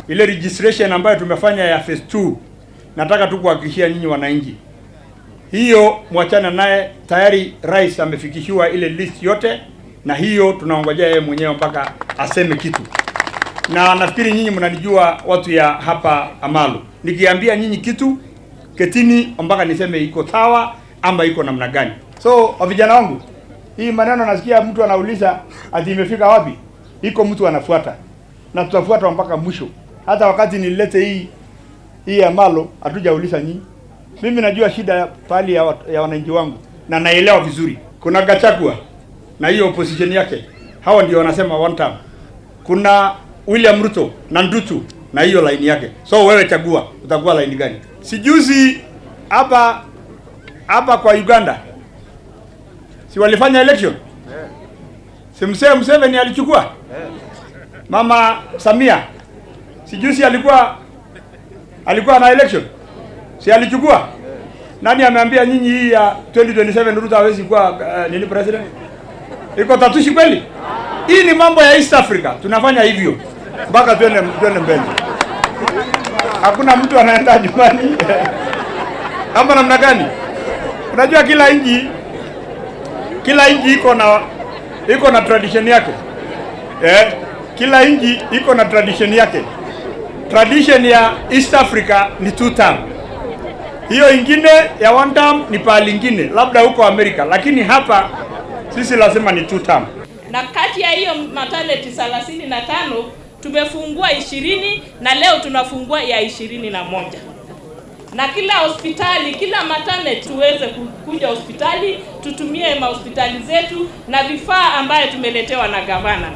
Ile registration ambayo tumefanya ya phase 2, nataka tu kuhakikishia nyinyi wananchi, hiyo mwachana naye. Tayari rais amefikishiwa ile list yote, na hiyo tunaongojea yeye mwenyewe mpaka aseme kitu. Na nafikiri nyinyi mnanijua watu ya hapa Amalu, nikiambia nyinyi kitu ketini mpaka niseme iko sawa ama iko namna gani. So vijana wangu, hii maneno nasikia mtu anauliza ati imefika wapi, iko mtu anafuata na tutafuata mpaka mwisho. Hata wakati nililete hii Amalu hatujauliza nyinyi. Mimi najua shida pali ya wananchi wangu na naelewa vizuri. Kuna Gachagua na hiyo opposition yake, hawa ndio wanasema one time. Kuna William Ruto na Ndutu na hiyo line yake. So wewe chagua utakuwa line gani? Sijuzi hapa kwa Uganda si walifanya election? Si Museveni alichukua? Mama Samia sijuzi alikuwa na election? Si alichukua? Nani ameambia nyinyi hii ya 2027 Ruto hawezi kuwa nini president? Iko tatushi kweli? Hii ni mambo ya East Africa. Tunafanya hivyo mpaka twende mbele. Hakuna mtu anaenda nyumbani. Kama namna gani? Unajua kila nchi iko na tradition yake. Kila nchi iko na tradition yake. Tradition ya East Africa ni 2 term. Hiyo ingine ya 1 term ni pahali ingine, labda huko Amerika, lakini hapa sisi lazima ni 2 term. Na kati ya hiyo maternity 35 tumefungua 20 na leo tunafungua ya 21. Na kila hospitali, kila maternity tuweze kuja hospitali, tutumie mahospitali zetu na vifaa ambayo tumeletewa na gavana.